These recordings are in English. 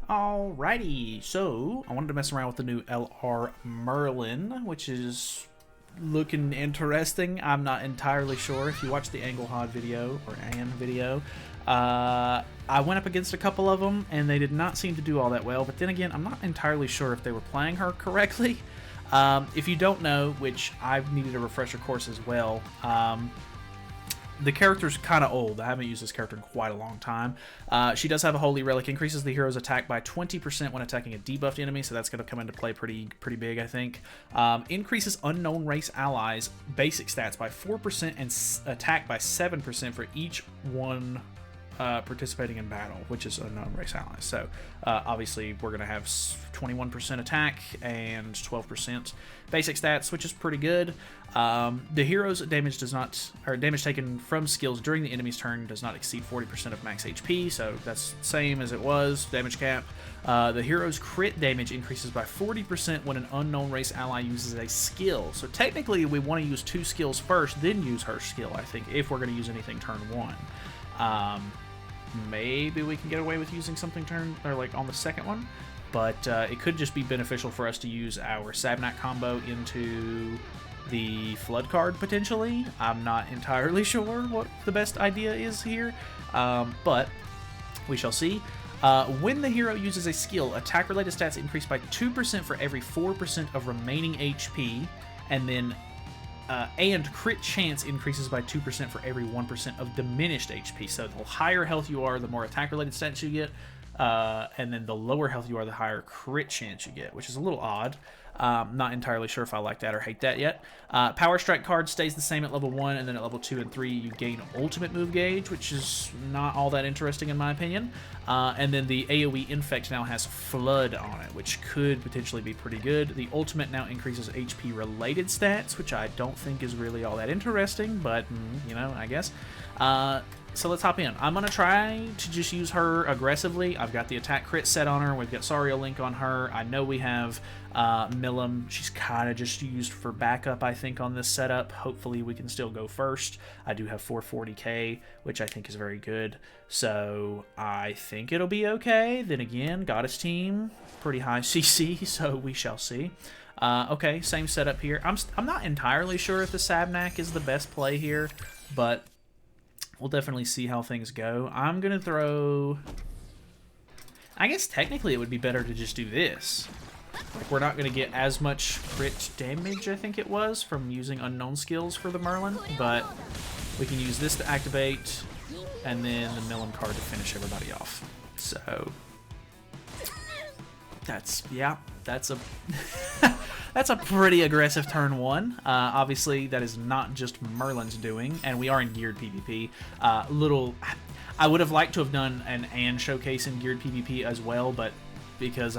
Alrighty, so I wanted to mess around with the new Loli Merlin, which is looking interesting. I'm not entirely sure. If you watch the Anglehod video, or Ann video, I went up against a couple of them, and they did not seem to do all that well. But then again, I'm not entirely sure if they were playing her correctly. If you don't know, which I've needed a refresher course as well, the character's kind of old. I haven't used this character in quite a long time. She does have a Holy Relic. Increases the hero's attack by 20% when attacking a debuffed enemy, so that's going to come into play pretty big, I think. Increases unknown race allies' basic stats by 4% and attack by 7% for each one participating in battle, which is unknown race allies. So obviously we're going to have 21% attack and 12% basic stats, which is pretty good. The hero's damage damage taken from skills during the enemy's turn does not exceed 40% of max HP, so that's the same as it was, damage cap. The hero's crit damage increases by 40% when an unknown race ally uses a skill. So technically we want to use 2 skills first, then use her skill, I think, if we're going to use anything turn 1. Maybe we can get away with using something like on the second one, but it could just be beneficial for us to use our Sabnak combo into the Flood card potentially. I'm not entirely sure what the best idea is here, but we shall see. When the hero uses a skill, attack-related stats increase by 2% for every 4% of remaining HP, and then and crit chance increases by 2% for every 1% of diminished HP. So the higher health you are, the more attack-related stats you get, and then the lower health you are, the higher crit chance you get, which is a little odd. Not entirely sure if I like that or hate that yet. Power Strike card stays the same at level 1, and then at level 2 and 3 you gain ultimate move gauge, which is not all that interesting in my opinion. And then the AoE Infect now has Flood on it, which could potentially be pretty good. The ultimate now increases HP related stats, which I don't think is really all that interesting, but you know, I guess. So let's hop in. I'm going to try to just use her aggressively. I've got the attack crit set on her. We've got Sario Link on her. I know we have Millim. She's kind of just used for backup, I think, on this setup. Hopefully we can still go first. I do have 440k, which I think is very good. So I think it'll be okay. Then again, Goddess team, pretty high CC, so we shall see. Okay, same setup here. I'm not entirely sure if the Sabnak is the best play here, but we'll definitely see how things go. I'm going to throw... I guess technically it would be better to just do this. Like, we're not going to get as much crit damage, I think it was, from using unknown skills for the Merlin, but we can use this to activate, and then the Millim card to finish everybody off. So... that's a... that's a pretty aggressive turn 1. Obviously, that is not just Merlin's doing, and we are in geared PvP. I would have liked to have done an Ann showcase in geared PvP as well, but because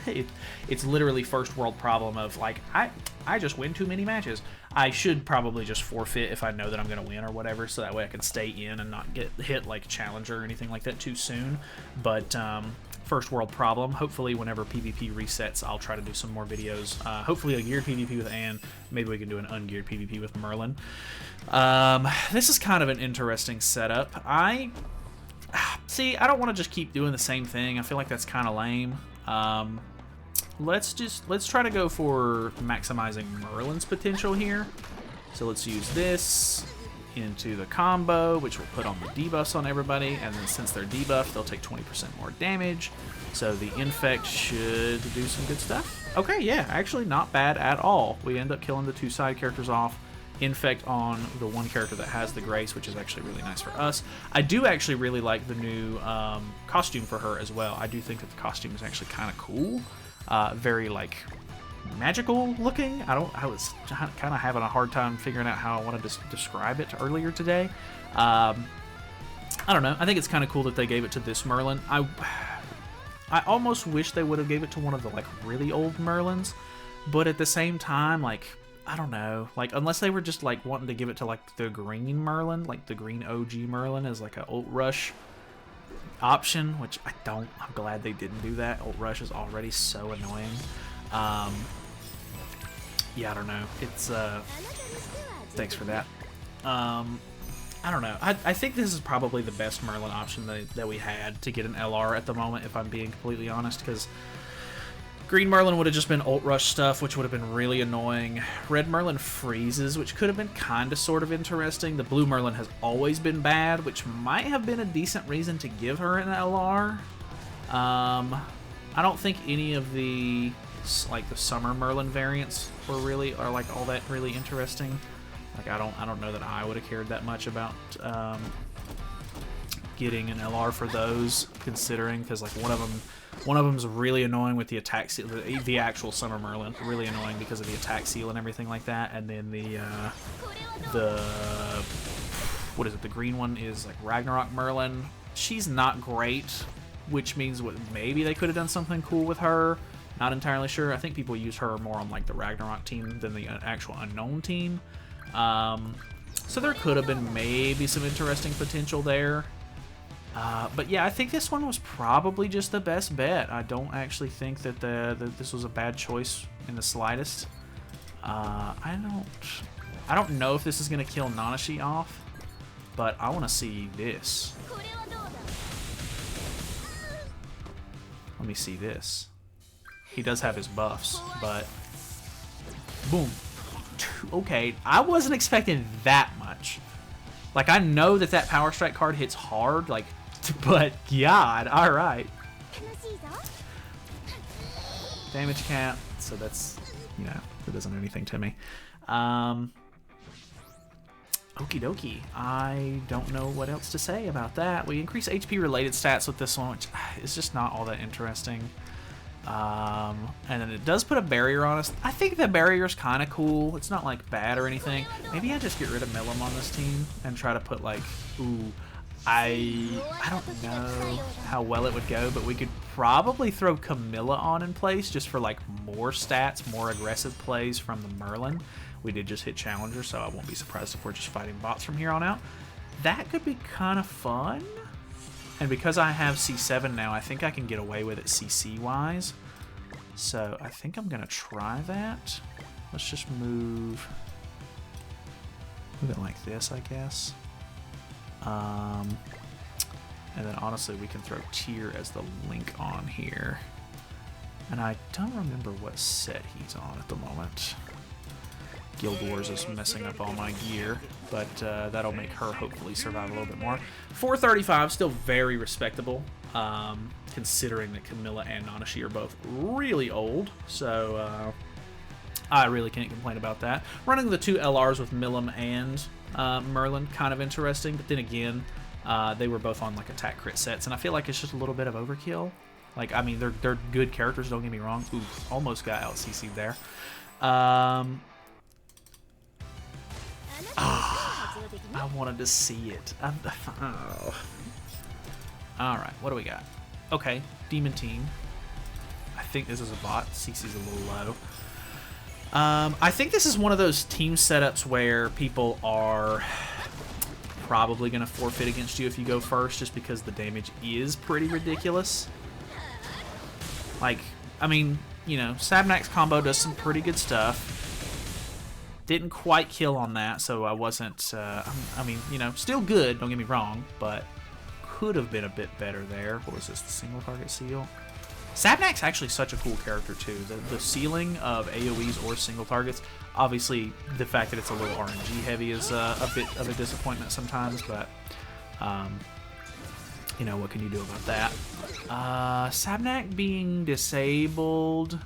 it's literally first world problem of, like, I just win too many matches. I should probably just forfeit if I know that I'm going to win or whatever, so that way I can stay in and not get hit like Challenger or anything like that too soon. But first world problem. Hopefully whenever PvP resets, I'll try to do some more videos. Hopefully a geared PvP with Ann. Maybe we can do an ungeared PvP with Merlin. This is kind of an interesting setup. See, I don't want to just keep doing the same thing. I feel like that's kind of lame. Let's try to go for maximizing Merlin's potential here. So let's use this into the combo, which will put on the debuffs on everybody, and then since they're debuffed, they'll take 20% more damage. So the Infect should do some good stuff. Okay, yeah, actually not bad at all. We end up killing the 2 side characters off. Infect on the 1 character that has the Grace, which is actually really nice for us. I do actually really like the new costume for her as well. I do think that the costume is actually kind of cool. Very, like, magical looking. I was kind of having a hard time figuring out how I wanted to describe it earlier today. I don't know. I think it's kind of cool that they gave it to this Merlin. I almost wish they would have gave it to one of the, like, really old Merlins, but at the same time, like, I don't know, like, unless they were just, like, wanting to give it to, like, the green Merlin, like the green OG Merlin as, like, an ult rush option, which I'm glad they didn't do that. Ult rush is already so annoying. Yeah, I don't know. It's, thanks for that. I don't know. I think this is probably the best Merlin option that we had to get an LR at the moment, if I'm being completely honest, because Green Merlin would have just been ult rush stuff, which would have been really annoying. Red Merlin freezes, which could have been kind of sort of interesting. The Blue Merlin has always been bad, which might have been a decent reason to give her an LR. I don't think any of the like the Summer Merlin variants are like all that really interesting. Like I don't know that I would have cared that much about getting an LR for those, considering, because like one of them's really annoying with the attack seal, the actual Summer Merlin, really annoying because of the attack seal and everything like that, and then the what is it? The green one is like Ragnarok Merlin. She's not great, which means maybe they could have done something cool with her. Not entirely sure. I think people use her more on like the Ragnarok team than the actual Unknown team. So there could have been maybe some interesting potential there. But yeah, I think this one was probably just the best bet. I don't actually think that this was a bad choice in the slightest. I don't know if this is going to kill Nanashi off, but I want to see this. Let me see this. He does have his buffs, but boom. Okay, I wasn't expecting that much. Like, I know that Power Strike card hits hard, like, but God, alright. Damage cap, so that's, you know, that doesn't do anything to me. Okie dokie. I don't know what else to say about that. We increase HP related stats with this one, which is just not all that interesting. And then it does put a barrier on us. I think the barrier's kind of cool. It's not like bad or anything. Maybe I just get rid of Milim on this team and try to put like, ooh, I don't know how well it would go, but we could probably throw Camilla on in place just for like more stats, more aggressive plays from the Merlin. We did just hit Challenger, so I won't be surprised if we're just fighting bots from here on out. That could be kind of fun. And because I have C7 now, I think I can get away with it CC-wise. So I think I'm going to try that. Let's just move it like this, I guess. And then honestly, we can throw Tyr as the link on here. And I don't remember what set he's on at the moment. Guild Wars is messing up all my gear, but that'll make her hopefully survive a little bit more. 435, still very respectable, considering that Camilla and Nanashi are both really old, so I really can't complain about that. Running the two LRs with Milim and Merlin, kind of interesting, but then again, they were both on like attack crit sets, and I feel like it's just a little bit of overkill. Like, I mean, they're good characters, don't get me wrong. Ooh, almost got out CC'd there. I wanted to see it. Oh. Alright, what do we got? Okay, Demon Team. I think this is a bot. CC's a little low. I think this is one of those team setups where people are probably going to forfeit against you if you go first, just because the damage is pretty ridiculous. Like, I mean, you know, Sabnak's combo does some pretty good stuff. Didn't quite kill on that, so I wasn't, I mean, you know, still good, don't get me wrong, but could have been a bit better there. What was this, the single target seal? Sabnak's actually such a cool character, too. The sealing of AoEs or single targets, obviously the fact that it's a little RNG heavy is a bit of a disappointment sometimes, but, you know, what can you do about that? Sabnak being disabled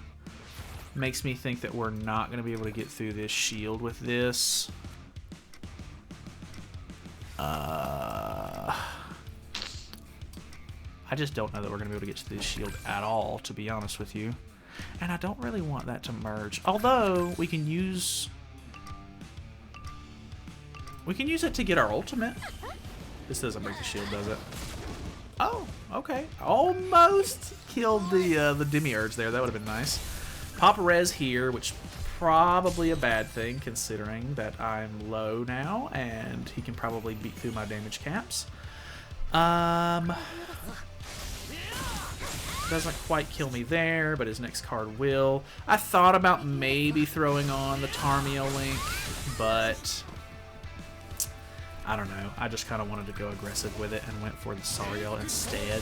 makes me think that we're not going to be able to get through this shield with this. I just don't know that we're going to be able to get to this shield at all, to be honest with you. And I don't really want that to merge. Although, we can use it to get our ultimate. This doesn't break the shield, does it? Oh, okay. Almost killed the Demiurge there. That would have been nice. Pop res here, which probably a bad thing considering that I'm low now and he can probably beat through my damage caps. Doesn't quite kill me there, but his next card will. I thought about maybe throwing on the Tarmio link, but I don't know. I just kind of wanted to go aggressive with it and went for the Sariel instead.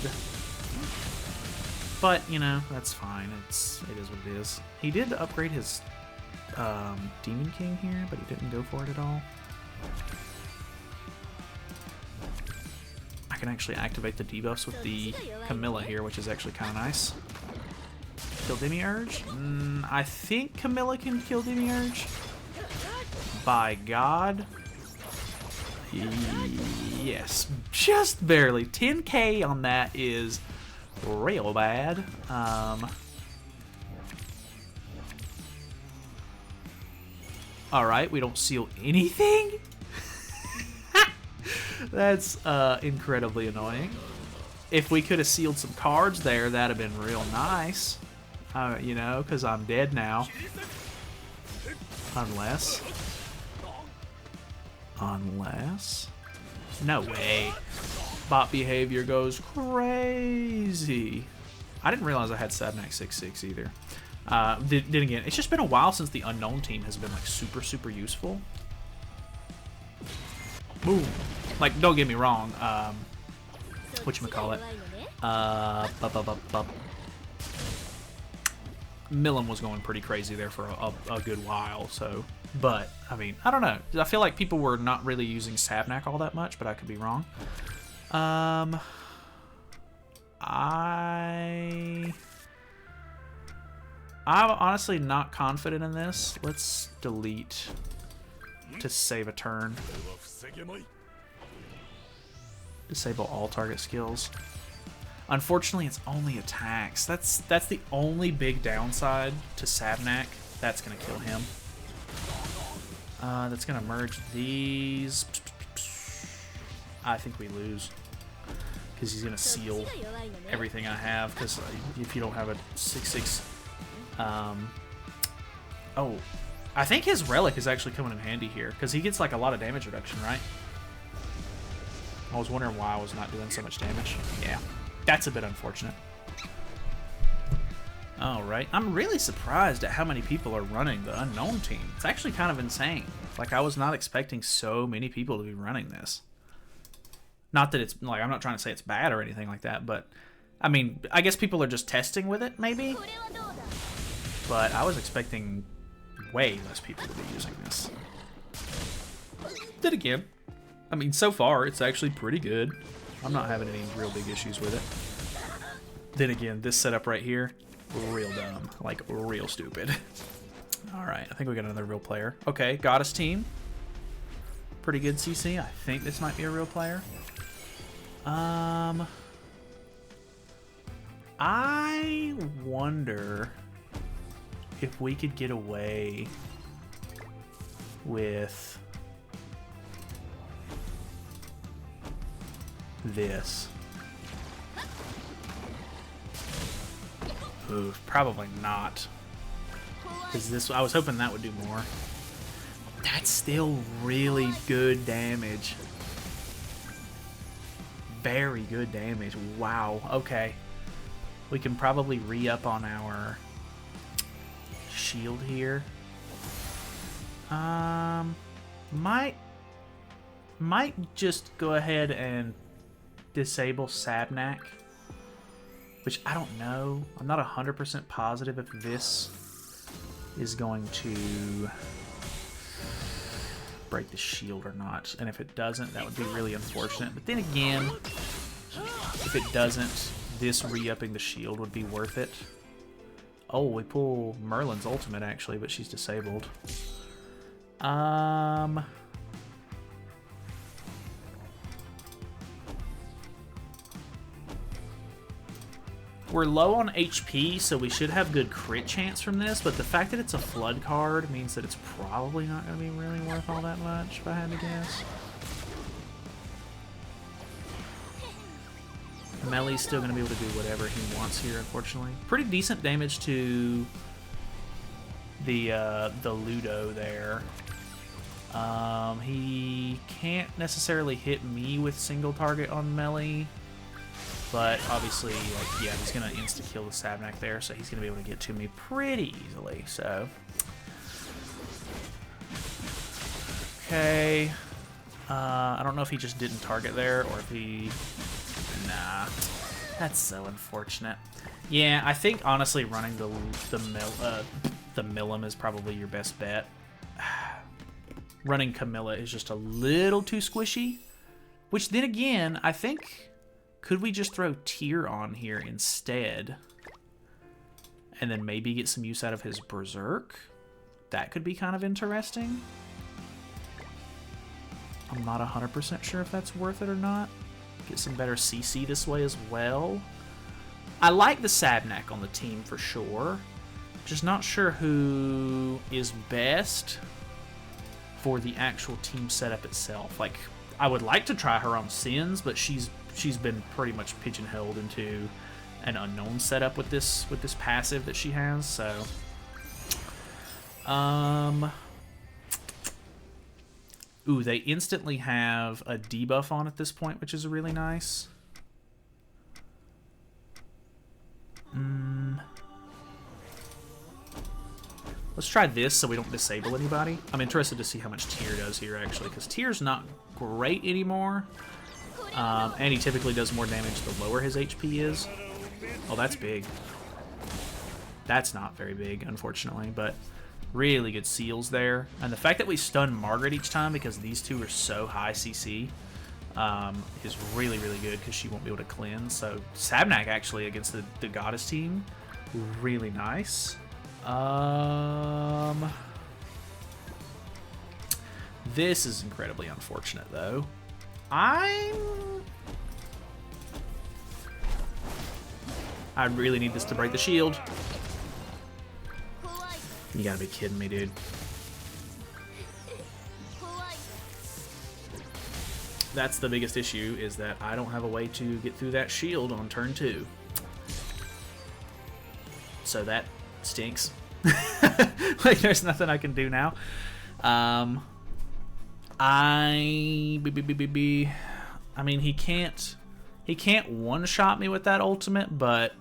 But, you know, that's fine. It is what it is. He did upgrade his Demon King here, but he didn't go for it at all. I can actually activate the debuffs with the Camilla here, which is actually kind of nice. Kill Demiurge? I think Camilla can kill Demiurge. By God. Yes, just barely. 10k on that is real bad. Alright, we don't seal anything? That's incredibly annoying. If we could have sealed some cards there, that'd have been real nice. You know, because I'm dead now. Unless... No way. Bot behavior goes crazy. I didn't realize I had Sabnac 6/6 either. Then again, it's just been a while since the unknown team has been like super useful. Boom. Like, don't get me wrong. Whatchamacallit? Millum was going pretty crazy there for a good while, so... But, I mean, I don't know. I feel like people were not really using Sabnac all that much, but I could be wrong. I'm honestly not confident in this. Let's delete to save a turn. Disable all target skills. Unfortunately, it's only attacks. That's the only big downside to Sabnac. That's gonna kill him. That's gonna merge these. I think we lose because he's gonna seal everything I have. Because if you don't have a 6/6, oh, I think his relic is actually coming in handy here because he gets like a lot of damage reduction, right? I was wondering why I was not doing so much damage. Yeah, that's a bit unfortunate. Alright, I'm really surprised at how many people are running the unknown team. It's actually kind of insane. Like, I was not expecting so many people to be running this. Not that it's, like, I'm not trying to say it's bad or anything like that, but, I mean, I guess people are just testing with it, maybe? But I was expecting way less people to be using this. Then again, I mean, so far, it's actually pretty good. I'm not having any real big issues with it. Then again, this setup right here, real dumb. Like, real stupid. Alright, I think we got another real player. Okay, Goddess team. Pretty good CC. I think this might be a real player. I wonder if we could get away with this. Ooh, probably not. Because this, I was hoping that would do more. That's still really good damage. Very good damage. Wow. Okay. We can probably re-up on our shield here. Might just go ahead and disable Sabnac. Which I don't know. I'm not 100% positive if this is going to break the shield or not. And if it doesn't, that would be really unfortunate. But then again, if it doesn't, this re-upping the shield would be worth it. Oh, we pull Merlin's ultimate actually, but she's disabled. We're low on HP, so we should have good crit chance from this, but the fact that it's a flood card means that it's probably not going to be really worth all that much, if I had to guess. Melee's still going to be able to do whatever he wants here, unfortunately. Pretty decent damage to the Ludo there. He can't necessarily hit me with single target on Melee. But obviously, like, yeah, he's going to insta-kill the Sabnac there, so he's going to be able to get to me pretty easily, so. Okay. I don't know if he just didn't target there or if he... Nah. That's so unfortunate. Yeah, I think honestly running the Millim is probably your best bet. Running Camilla is just a little too squishy. Which then again, I think... Could we just throw Tyr on here instead? And then maybe get some use out of his Berserk? That could be kind of interesting. I'm not 100% sure if that's worth it or not. Get some better CC this way as well. I like the Sabnak on the team for sure. Just not sure who is best for the actual team setup itself. Like, I would like to try her on Sins, but she's been pretty much pigeonholed into an unknown setup with this passive that she has. So, ooh, they instantly have a debuff on at this point, which is really nice. Let's try this so we don't disable anybody. I'm interested to see how much Tyr does here, actually, because Tyr's not great anymore. And he typically does more damage the lower his HP is. Oh, that's big. That's not very big, unfortunately, but really good seals there. And the fact that we stun Margaret each time because these two are so high CC is really, really good because she won't be able to cleanse. So Sabnak actually against the Goddess team, really nice. This is incredibly unfortunate though. I really need this to break the shield. You gotta be kidding me, dude. That's the biggest issue, is that I don't have a way to get through that shield on turn 2. So that stinks. Like, there's nothing I can do now. I mean, he can't one-shot me with that ultimate, but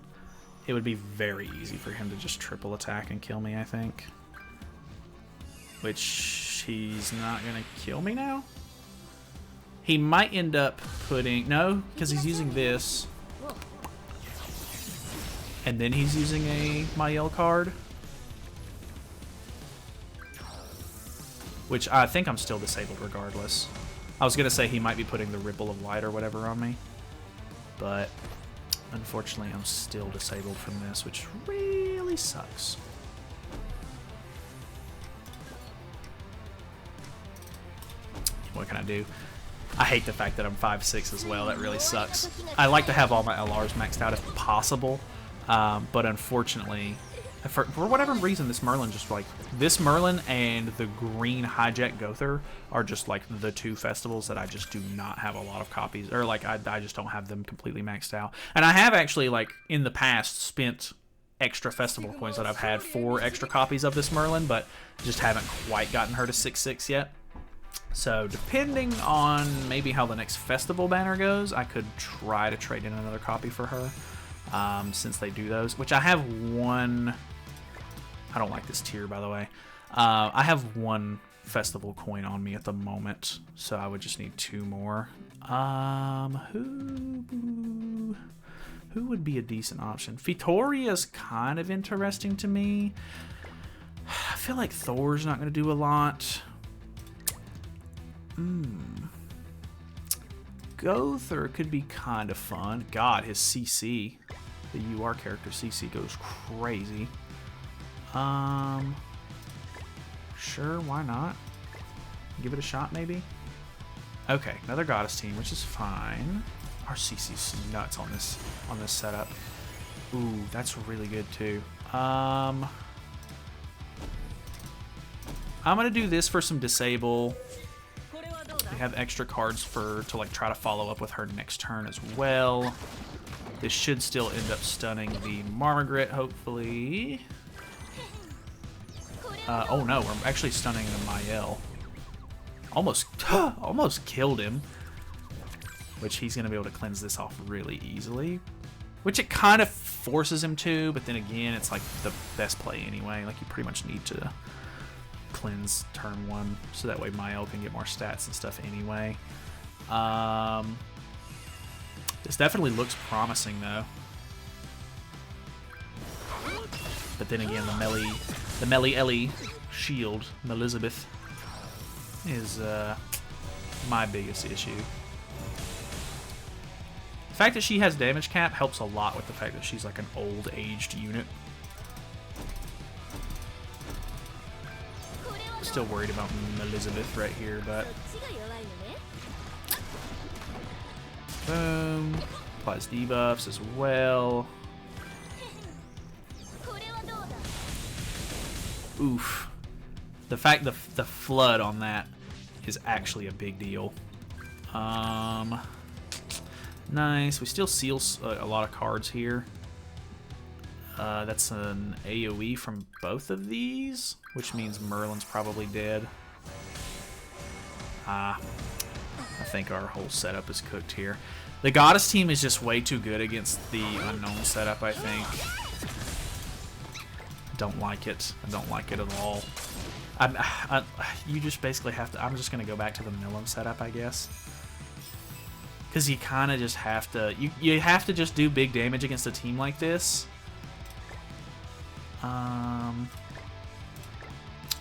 it would be very easy for him to just triple attack and kill me, I think. Which he's not gonna kill me now. He might end up putting... No, because he's using this. And then he's using a Mael card. Which I think I'm still disabled regardless. I was going to say he might be putting the Ripple of Light or whatever on me. But unfortunately I'm still disabled from this, which really sucks. What can I do? I hate the fact that I'm 5'6" as well. That really sucks. I like to have all my LRs maxed out if possible. But unfortunately, for whatever reason, this Merlin just like... This Merlin and the green Hijack Gother are just like the two festivals that I just do not have a lot of copies. Or like, I just don't have them completely maxed out. And I have actually, like, in the past spent extra festival coins that I've had for extra copies of this Merlin, but just haven't quite gotten her to 6'6" yet. So depending on maybe how the next festival banner goes, I could try to trade in another copy for her, since they do those, which I have one. I don't like this tier, by the way. I have one festival coin on me at the moment, so I would just need 2 more. Who would be a decent option? Vittoria's kind of interesting to me. I feel like Thor's not going to do a lot. Gother could be kind of fun. God, his CC, the UR character CC goes crazy. Sure, why not? Give it a shot, maybe? Okay, another Goddess team, which is fine. Our CC's nuts on this setup. Ooh, that's really good too. I'm gonna do this for some disable. We have extra cards to like try to follow up with her next turn as well. This should still end up stunning the Margaret, hopefully. Oh no, we're actually stunning the Mael. Almost killed him. Which he's gonna be able to cleanse this off really easily. Which it kind of forces him to, but then again, it's like the best play anyway. Like, you pretty much need to cleanse turn 1, so that way Mael can get more stats and stuff anyway. This definitely looks promising though. But then again, the Melly Ellie shield, Elizabeth, is my biggest issue. The fact that she has damage cap helps a lot with the fact that she's like an old aged unit. Still worried about Elizabeth right here, but boom, applies debuffs as well. Oof. The fact the flood on that is actually a big deal. Nice. We still seal a lot of cards here. That's an AoE from both of these, which means Merlin's probably dead. I think our whole setup is cooked here. The Goddess team is just way too good against the Unknown setup, I think. Don't like it. I don't like it at all. You just basically have to... I'm just going to go back to the Milim setup, I guess. Because you kind of just have to... You have to just do big damage against a team like this. Or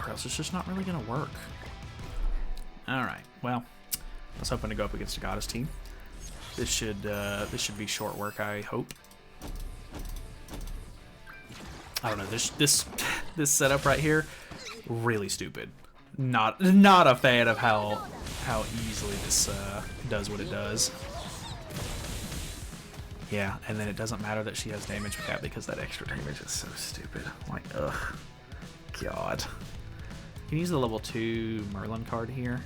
else it's just not really going to work. Alright, well... I was hoping to go up against a Goddess team. This should be short work, I hope. I don't know, this setup right here, really stupid. Not a fan of how easily this does what it does. Yeah, and then it doesn't matter that she has damage cap because that extra damage is so stupid. Like, ugh, God. You can use the level 2 Merlin card here.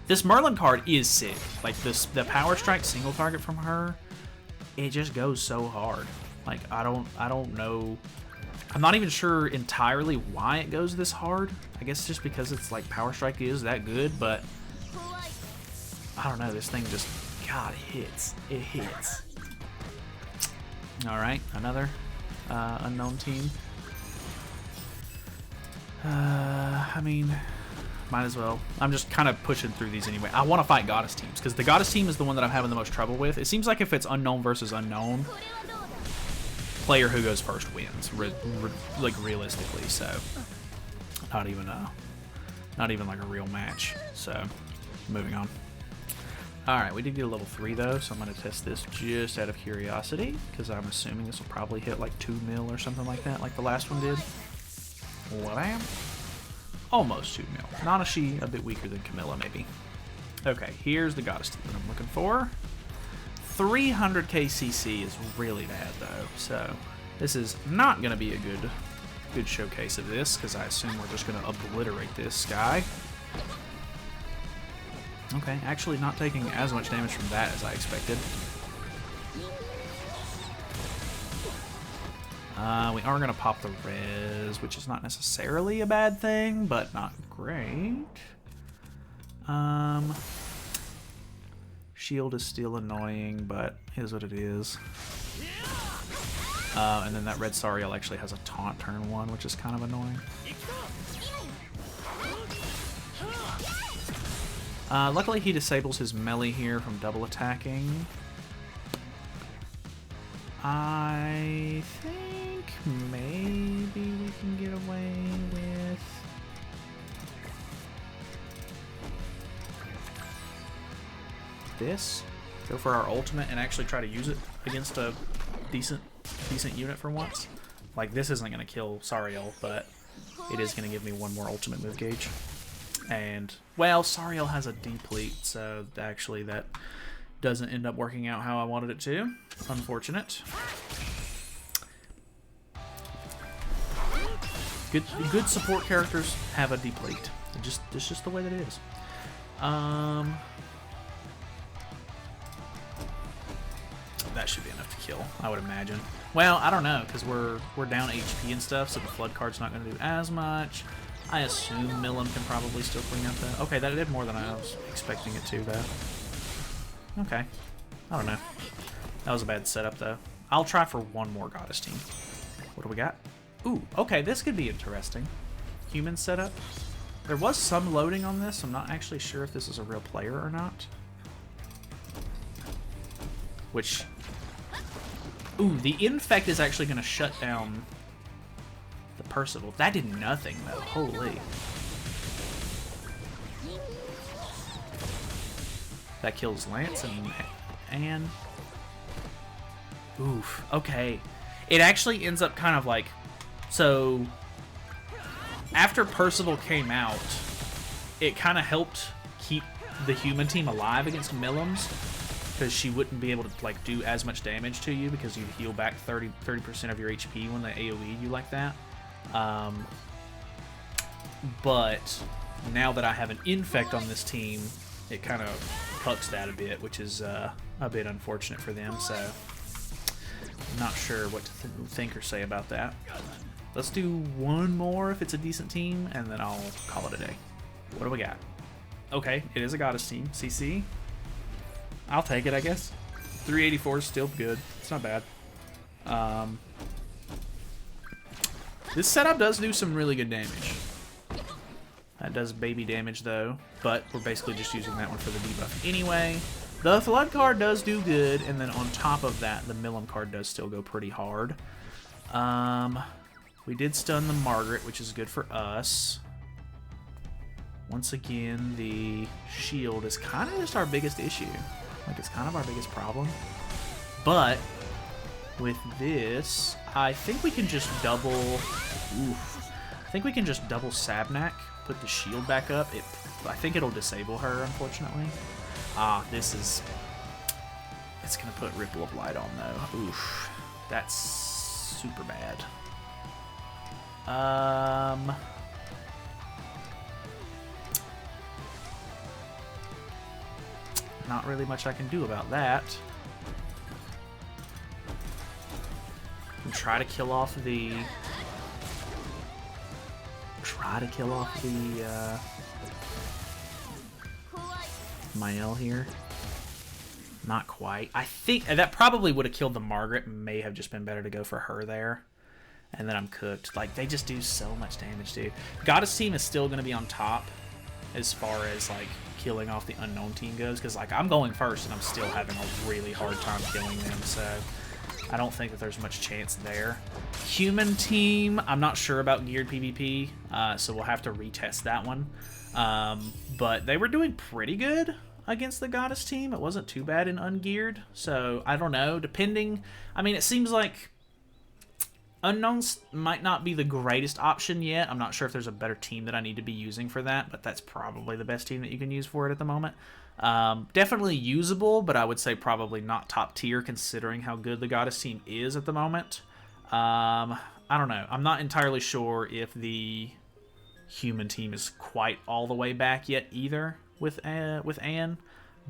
This Merlin card is sick. Like the Power Strike single target from her, it just goes so hard. Like I don't know. I'm not even sure entirely why it goes this hard. I guess just because it's like Power Strike is that good, but I don't know. This thing just, God, it hits. It hits. All right, another unknown team. I mean, might as well. I'm just kind of pushing through these anyway. I want to fight Goddess teams because the Goddess team is the one that I'm having the most trouble with. It seems like if it's unknown versus unknown, player who goes first wins, like realistically. So not even like a real match. So moving on. All right, we did get a level 3 though, so I'm gonna test this just out of curiosity because I'm assuming this will probably hit like 2 mil or something like that, like the last one did. Wham! Almost 2 mil. Nanashi a bit weaker than Camilla maybe. Okay, here's the Goddess team that I'm looking for. 300k CC is really bad though, so this is not going to be a good showcase of this because I assume we're just going to obliterate this guy. Okay, actually not taking as much damage from that as I expected. We are going to pop the res, which is not necessarily a bad thing, but not great. Shield is still annoying, but is what it is. And then that red Sariel actually has a taunt turn 1, which is kind of annoying. Luckily he disables his melee here from double attacking. I think maybe we can get away with... this. Go for our ultimate and actually try to use it against a decent unit for once. Like, this isn't going to kill Sariel, but it is going to give me one more ultimate move gauge. And, well, Sariel has a deplete, so actually that doesn't end up working out how I wanted it to. Unfortunate. Good support characters have a deplete. It's just the way that it is. That should be enough to kill, I would imagine. Well, I don't know, because we're down HP and stuff, so the flood card's not going to do as much. I assume Milim can probably still clean up that. Okay, that did more than I was expecting it to, though. Okay. I don't know. That was a bad setup, though. I'll try for one more Goddess team. What do we got? Ooh, okay, this could be interesting. Human setup. There was some loading on this. I'm not actually sure if this is a real player or not. Which... Ooh, the infect is actually going to shut down the Percival. That did nothing, though. Holy. That kills Lance and Anne. Oof. Okay. It actually ends up kind of like... So... After Percival came out, it kind of helped keep the human team alive against Millims, because she wouldn't be able to like do as much damage to you because you heal back 30% of your HP when they AoE you like that. But now that I have an infect on this team, it kind of cuts that a bit, which is a bit unfortunate for them. So I'm not sure what to think or say about that. Let's do one more if it's a decent team, and then I'll call it a day. What do we got? Okay, it is a goddess team. CC. I'll take it, I guess. 384 is still good. It's not bad. This setup does do some really good damage. That does baby damage, though, but we're basically just using that one for the debuff anyway. The Flood card does do good, and then on top of that, the Millim card does still go pretty hard. We did stun the Margaret, which is good for us. Once again, the shield is kind of just our biggest issue. Like, it's kind of our biggest problem. But with this, I think we can just double... Oof. I think we can just double Sabnak, put the shield back up. I think it'll disable her, unfortunately. Ah, this is... It's going to put Ripple of Light on, though. Oof. That's super bad. Not really much I can do about that. And try to kill off the... Mael here. Not quite. I think that probably would have killed the Margaret. May have just been better to go for her there. And then I'm cooked. Like, they just do so much damage, dude. Goddess team is still going to be on top as far as, like, killing off the unknown team goes. Because, like, I'm going first, and I'm still having a really hard time killing them. So, I don't think that there's much chance there. Human team, I'm not sure about geared PvP. So, we'll have to retest that one. But they were doing pretty good against the Goddess team. It wasn't too bad in ungeared. So, I don't know. Depending... I mean, it seems like... Unknowns might not be the greatest option yet. I'm not sure if there's a better team that I need to be using for that, but that's probably the best team that you can use for it at the moment. Definitely usable, but I would say probably not top tier considering how good the Goddess team is at the moment. I don't know. I'm not entirely sure if the human team is quite all the way back yet either with Anne.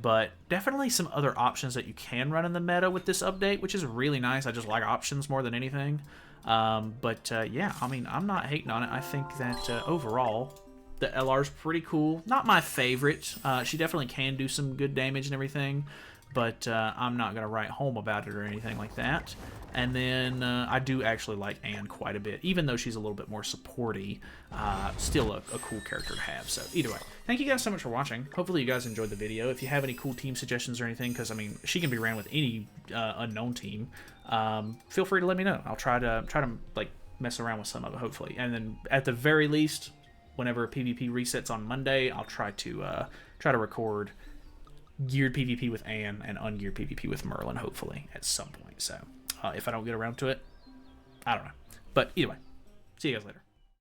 But definitely some other options that you can run in the meta with this update, which is really nice. I just like options more than anything. Yeah, I mean, I'm not hating on it. I think that overall, the LR's pretty cool. Not my favorite. She definitely can do some good damage and everything, but I'm not going to write home about it or anything like that. And then I do actually like Anne quite a bit, even though she's a little bit more supporty. Still a cool character to have. So either way, thank you guys so much for watching. Hopefully you guys enjoyed the video. If you have any cool team suggestions or anything, because I mean she can be ran with any unknown team, feel free to let me know. I'll try to like mess around with some of it hopefully. And then at the very least, whenever PvP resets on Monday, I'll try to record geared PvP with Anne and ungeared PvP with Merlin hopefully at some point. So. If I don't get around to it, I don't know. But either way, see you guys later.